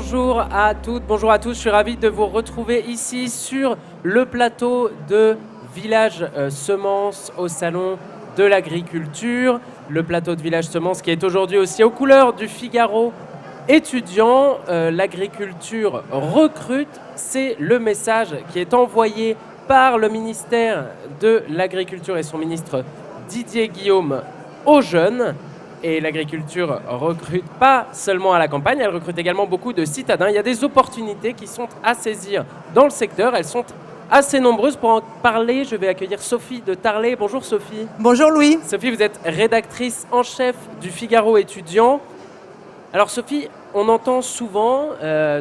bonjour à toutes, bonjour à tous. Je suis ravi de vous retrouver ici sur le plateau de Village Semences au Salon de l'Agriculture. Le plateau de Village Semences qui est aujourd'hui aussi aux couleurs du Figaro étudiant. L'agriculture recrute, c'est le message qui est envoyé par le ministère de l'Agriculture et son ministre Didier Guillaume aux jeunes. Et l'agriculture recrute pas seulement à la campagne, elle recrute également beaucoup de citadins. Il y a des opportunités qui sont à saisir dans le secteur. Elles sont assez nombreuses. Pour en parler, je vais accueillir Sophie de Tarlet. Bonjour Sophie. Bonjour Louis. Sophie, vous êtes rédactrice en chef du Figaro étudiant. Alors Sophie, on entend souvent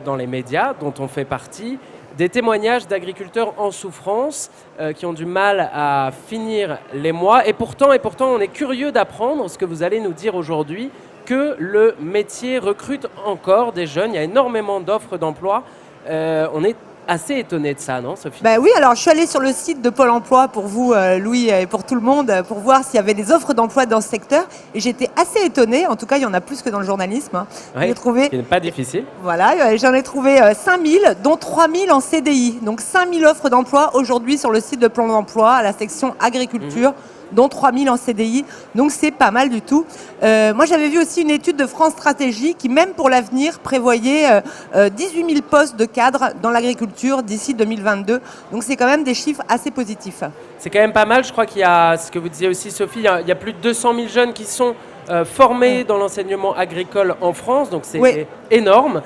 dans les médias dont on fait partie des témoignages d'agriculteurs en souffrance qui ont du mal à finir les mois. Et pourtant, on est curieux d'apprendre ce que vous allez nous dire aujourd'hui, que le métier recrute encore des jeunes. Il y a énormément d'offres d'emploi. On est assez étonné de ça, non Sophie? Oui, alors je suis allée sur le site de Pôle emploi pour vous, Louis, et pour tout le monde, pour voir s'il y avait des offres d'emploi dans ce secteur. Et j'étais assez étonnée, en tout cas il y en a plus que dans le journalisme. Hein. Oui, ce qui n'est pas difficile. Voilà, j'en ai trouvé 5000, dont 3000 en CDI. Donc 5000 offres d'emploi aujourd'hui sur le site de Pôle emploi à la section agriculture. Dont 3000 en CDI, donc c'est pas mal du tout. Moi j'avais vu aussi une étude de France Stratégie qui même pour l'avenir prévoyait 18 000 postes de cadres dans l'agriculture d'ici 2022, donc c'est quand même des chiffres assez positifs. C'est quand même pas mal, je crois qu'il y a, ce que vous disiez aussi Sophie, il y a plus de 200 000 jeunes qui sont formés dans l'enseignement agricole en France, donc c'est énorme.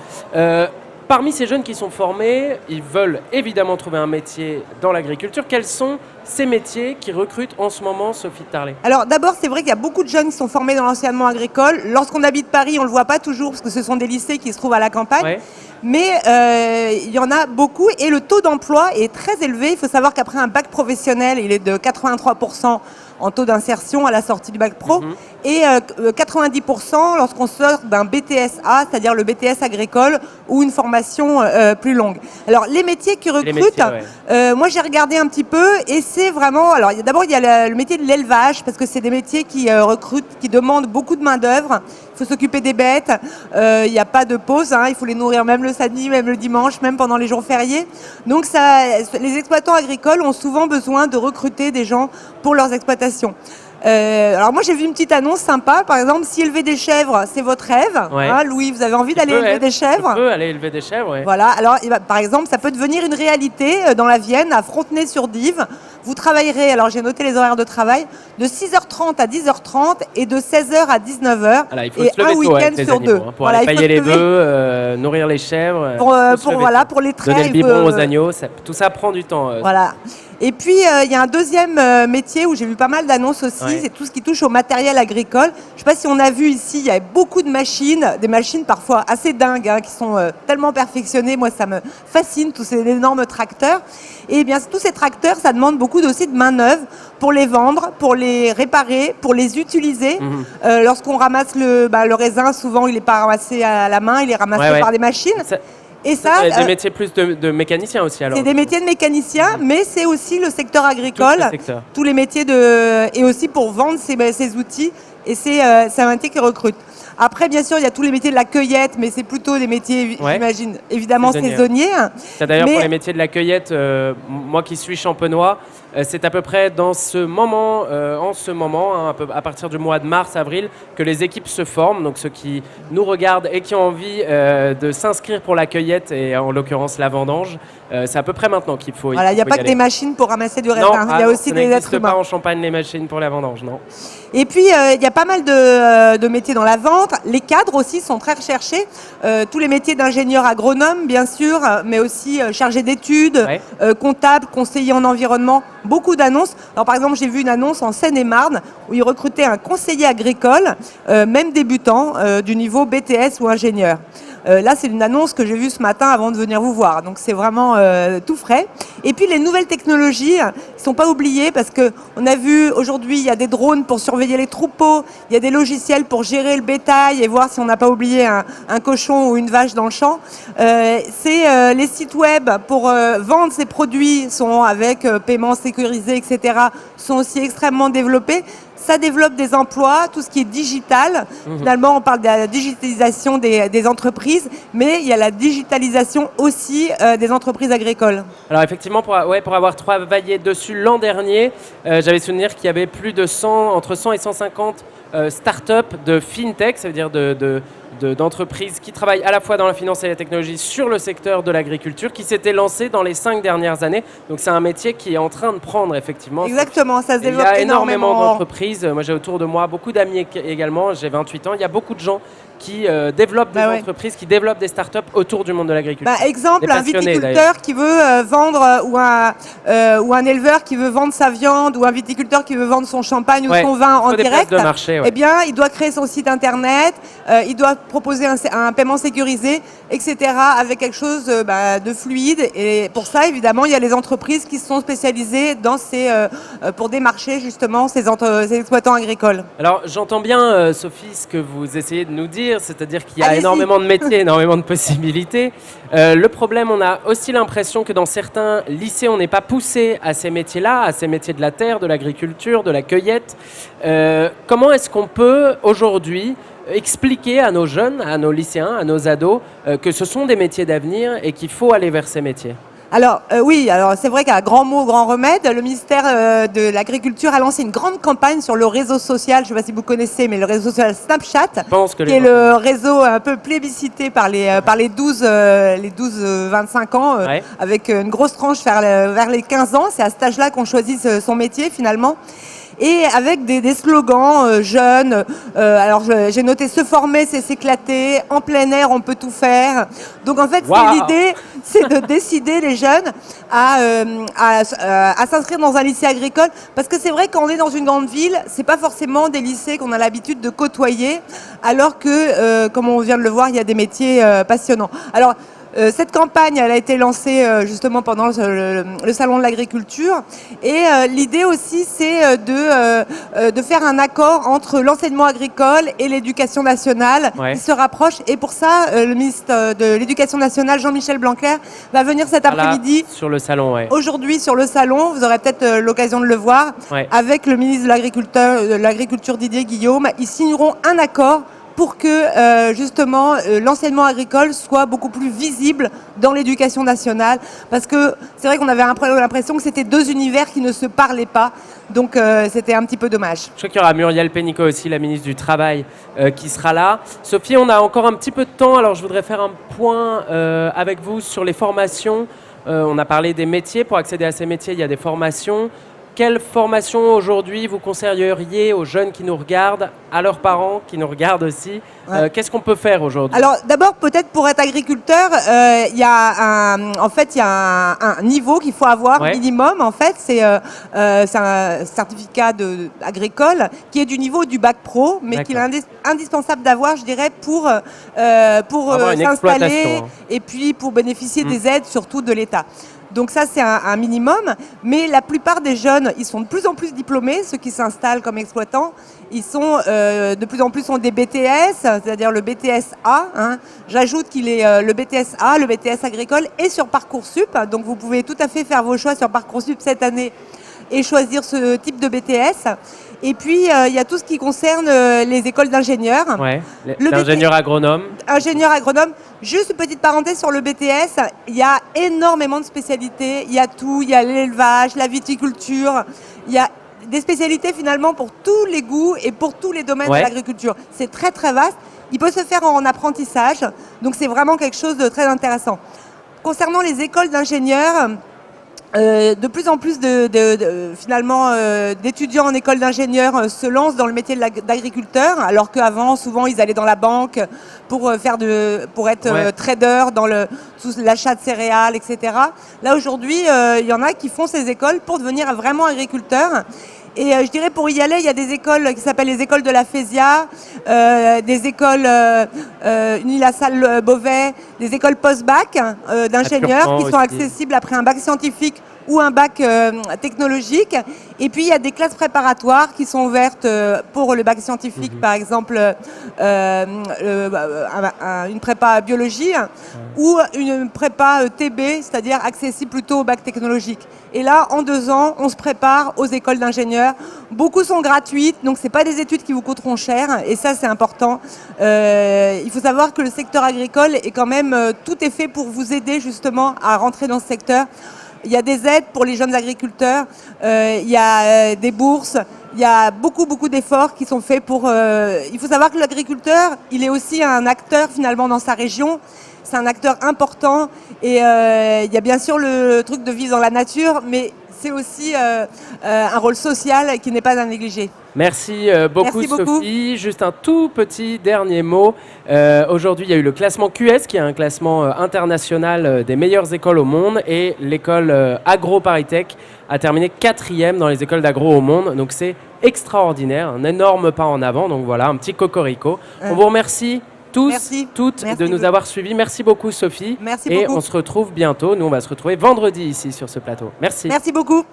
Parmi ces jeunes qui sont formés, ils veulent évidemment trouver un métier dans l'agriculture. Quels sont ces métiers qui recrutent en ce moment, Sophie de Tarlet? Alors d'abord, c'est vrai qu'il y a beaucoup de jeunes qui sont formés dans l'enseignement agricole. Lorsqu'on habite Paris, on ne le voit pas toujours parce que ce sont des lycées qui se trouvent à la campagne. Ouais. Mais il y en a beaucoup et le taux d'emploi est très élevé. Il faut savoir qu'après un bac professionnel, il est de 83% en taux d'insertion à la sortie du bac pro et 90% lorsqu'on sort d'un BTSA, c'est-à-dire le BTS agricole ou une formation plus longue. Alors les métiers qui recrutent, moi j'ai regardé un petit peu et c'est vraiment, alors d'abord il y a le métier de l'élevage parce que c'est des métiers qui recrutent, qui demandent beaucoup de main d'œuvre. Il faut s'occuper des bêtes, il n'y a pas de pause, hein, il faut les nourrir même le samedi, même le dimanche, même pendant les jours fériés. Donc les exploitants agricoles ont souvent besoin de recruter des gens pour leurs exploitations. Alors moi j'ai vu une petite annonce sympa, par exemple si élever des chèvres c'est votre rêve, hein, Louis, vous avez envie d'aller élever des chèvres? Je peux aller élever des chèvres, oui. Voilà, alors par exemple ça peut devenir une réalité dans la Vienne, à Frontenay-sur-Dive. Vous travaillerez, alors j'ai noté les horaires de travail, de 6h30 à 10h30 et de 16h à 19h. Alors, il faut et se lever un week-end sur deux. Hein, pour aller pailler les bœufs, nourrir les chèvres. Pour les traits. Donner le biberon aux agneaux, tout ça prend du temps. Voilà. Et puis, il y a un deuxième métier où j'ai vu pas mal d'annonces aussi, c'est tout ce qui touche au matériel agricole. Je ne sais pas si on a vu ici, il y a beaucoup de machines, des machines parfois assez dingues, hein, qui sont tellement perfectionnées. Moi, ça me fascine, tous ces énormes tracteurs. Et bien, tous ces tracteurs, ça demande beaucoup aussi de main-d'œuvre pour les vendre, pour les réparer, pour les utiliser. Lorsqu'on ramasse le raisin, souvent, il n'est pas ramassé à la main, il est ramassé par des machines. Et ça, des métiers plus de mécaniciens aussi alors. C'est des métiers de mécaniciens, mais c'est aussi le secteur agricole, tous les métiers et aussi pour vendre ces outils. Et c'est un métier qui recrute. Après, bien sûr, il y a tous les métiers de la cueillette, mais c'est plutôt des métiers, j'imagine, évidemment saisonniers. C'est d'ailleurs pour les métiers de la cueillette, moi qui suis champenois, c'est à peu près dans ce moment, hein, à partir du mois de mars-avril, que les équipes se forment. Donc ceux qui nous regardent et qui ont envie de s'inscrire pour la cueillette, et en l'occurrence la vendange, c'est à peu près maintenant qu'il faut. Voilà, il n'y a pas que des machines pour ramasser du raisin, il y a aussi des êtres humains. Ça n'existe pas en Champagne les machines pour la vendange, non. Et puis il y a pas mal de métiers dans la vente. Les cadres aussi sont très recherchés. Tous les métiers d'ingénieur agronome, bien sûr, mais aussi chargé d'études, comptable, conseiller en environnement. Beaucoup d'annonces. Alors par exemple, j'ai vu une annonce en Seine-et-Marne où ils recrutaient un conseiller agricole, même débutant, du niveau BTS ou ingénieur. Là, c'est une annonce que j'ai vue ce matin avant de venir vous voir. Donc, c'est vraiment tout frais. Et puis, les nouvelles technologies ne sont pas oubliées parce qu'on a vu aujourd'hui, il y a des drones pour surveiller les troupeaux. Il y a des logiciels pour gérer le bétail et voir si on n'a pas oublié un cochon ou une vache dans le champ. Les sites web pour vendre ces produits sont avec paiement sécurisé, etc., sont aussi extrêmement développés. Ça développe des emplois, tout ce qui est digital. Finalement, on parle de la digitalisation des entreprises, mais il y a la digitalisation aussi des entreprises agricoles. Alors effectivement, pour avoir travaillé dessus l'an dernier, j'avais souvenir qu'il y avait plus de entre 100 et 150 start-up de fintech, ça veut dire d'entreprises qui travaillent à la fois dans la finance et la technologie sur le secteur de l'agriculture, qui s'étaient lancées dans les 5 dernières années. Donc c'est un métier qui est en train de prendre effectivement. Exactement, ça se développe énormément. Il y a énormément d'entreprises. Moi j'ai autour de moi beaucoup d'amis également, j'ai 28 ans. Il y a beaucoup de gens qui développent des entreprises, qui développent des startups autour du monde de l'agriculture. Exemple, un viticulteur qui veut vendre ou un éleveur qui veut vendre sa viande ou un viticulteur qui veut vendre son champagne ou son vin en direct, eh bien, il doit créer son site internet, il doit proposer un paiement sécurisé, etc. avec quelque chose de fluide. Et pour ça, évidemment, il y a les entreprises qui sont spécialisées pour démarcher justement ces exploitants agricoles. Alors, j'entends bien, Sophie, ce que vous essayez de nous dire, c'est-à-dire qu'il y a énormément de métiers, énormément de possibilités. Le problème, on a aussi l'impression que dans certains lycées, on n'est pas poussé à ces métiers-là, à ces métiers de la terre, de l'agriculture, de la cueillette. Comment est-ce qu'on peut aujourd'hui expliquer à nos jeunes, à nos lycéens, à nos ados, que ce sont des métiers d'avenir et qu'il faut aller vers ces métiers ? Alors c'est vrai qu'à grand mot, grand remède, le ministère de l'Agriculture a lancé une grande campagne sur le réseau social, je ne sais pas si vous connaissez, mais le réseau social Snapchat, qui est le réseau un peu plébiscité par les 12-25 ans, avec une grosse tranche vers les 15 ans. C'est à cet âge-là qu'on choisit son métier finalement. Et avec des slogans jeunes. Alors j'ai noté se former, c'est s'éclater. En plein air, on peut tout faire. Donc en fait, l'idée, c'est de décider les jeunes à s'inscrire dans un lycée agricole. Parce que c'est vrai qu'on est dans une grande ville, c'est pas forcément des lycées qu'on a l'habitude de côtoyer. Alors que, comme on vient de le voir, il y a des métiers passionnants. Alors cette campagne, elle a été lancée justement pendant le salon de l'agriculture. Et l'idée aussi, c'est de faire un accord entre l'enseignement agricole et l'éducation nationale qui se rapprochent. Et pour ça, le ministre de l'Éducation nationale, Jean-Michel Blanquer, va venir cet après-midi. Sur le salon, Aujourd'hui, sur le salon, vous aurez peut-être l'occasion de le voir, avec le ministre de l'Agriculture, Didier Guillaume. Ils signeront un accord pour que justement l'enseignement agricole soit beaucoup plus visible dans l'éducation nationale. Parce que c'est vrai qu'on avait l'impression que c'était deux univers qui ne se parlaient pas. Donc c'était un petit peu dommage. Je crois qu'il y aura Muriel Pénicaud aussi, la ministre du Travail, qui sera là. Sophie, on a encore un petit peu de temps, alors je voudrais faire un point avec vous sur les formations. On a parlé des métiers. Pour accéder à ces métiers, il y a des formations. Quelle formation aujourd'hui vous conseilleriez aux jeunes qui nous regardent, à leurs parents qui nous regardent aussi ? Qu'est-ce qu'on peut faire aujourd'hui ? Alors d'abord, peut-être pour être agriculteur, il y a un niveau qu'il faut avoir minimum. En fait, c'est un certificat agricole qui est du niveau du bac pro, mais qu'il est indispensable d'avoir, je dirais, pour s'installer et puis pour bénéficier des aides, surtout de l'État. Donc ça, c'est un minimum. Mais la plupart des jeunes, ils sont de plus en plus diplômés, ceux qui s'installent comme exploitants. Ils sont de plus en plus ont des BTS, c'est-à-dire le BTS A. J'ajoute qu'il est le BTS A, le BTS agricole, et sur Parcoursup. Donc vous pouvez tout à fait faire vos choix sur Parcoursup cette année et choisir ce type de BTS. Et puis, il y a tout ce qui concerne les écoles d'ingénieurs. L'ingénieur agronome. Ingénieur agronome. Juste une petite parenthèse sur le BTS, il y a énormément de spécialités. Il y a tout, il y a l'élevage, la viticulture. Il y a des spécialités finalement pour tous les goûts et pour tous les domaines de l'agriculture. C'est très très vaste. Il peut se faire en apprentissage. Donc c'est vraiment quelque chose de très intéressant. Concernant les écoles d'ingénieurs, de plus en plus d'étudiants en école d'ingénieur se lancent dans le métier d'agriculteur, alors qu'avant, souvent, ils allaient dans la banque pour être trader dans l'achat de céréales, etc. Là, aujourd'hui, il y en a qui font ces écoles pour devenir vraiment agriculteurs. Et je dirais pour y aller, il y a des écoles qui s'appellent les écoles de la FESIA, des écoles Unilassal Beauvais, des écoles post-bac d'ingénieurs qui sont accessibles après un bac scientifique ou un bac technologique. Et puis il y a des classes préparatoires qui sont ouvertes pour le bac scientifique, par exemple une prépa biologie ou une prépa TB, c'est-à-dire accessible plutôt au bac technologique. Et là, en 2 ans, on se prépare aux écoles d'ingénieurs. Beaucoup sont gratuites, donc c'est pas des études qui vous coûteront cher, et ça c'est important. Il faut savoir que le secteur agricole est quand même, tout est fait pour vous aider justement à rentrer dans ce secteur. Il y a des aides pour les jeunes agriculteurs, il y a des bourses, il y a beaucoup d'efforts qui sont faits pour... il faut savoir que l'agriculteur, il est aussi un acteur finalement dans sa région. C'est un acteur important et il y a bien sûr le truc de vivre dans la nature, mais c'est aussi un rôle social qui n'est pas à négliger. Merci beaucoup, Merci beaucoup. Sophie. Juste un tout petit dernier mot. Aujourd'hui, il y a eu le classement QS, qui est un classement international des meilleures écoles au monde. Et l'école Agro-ParisTech a terminé 4e dans les écoles d'agro au monde. Donc c'est extraordinaire, un énorme pas en avant. Donc voilà, un petit cocorico. On vous remercie tous, toutes de nous avoir suivis. Merci beaucoup, Sophie. Merci et beaucoup. on se retrouve bientôt. Nous, on va se retrouver vendredi ici sur ce plateau. Merci. Merci beaucoup.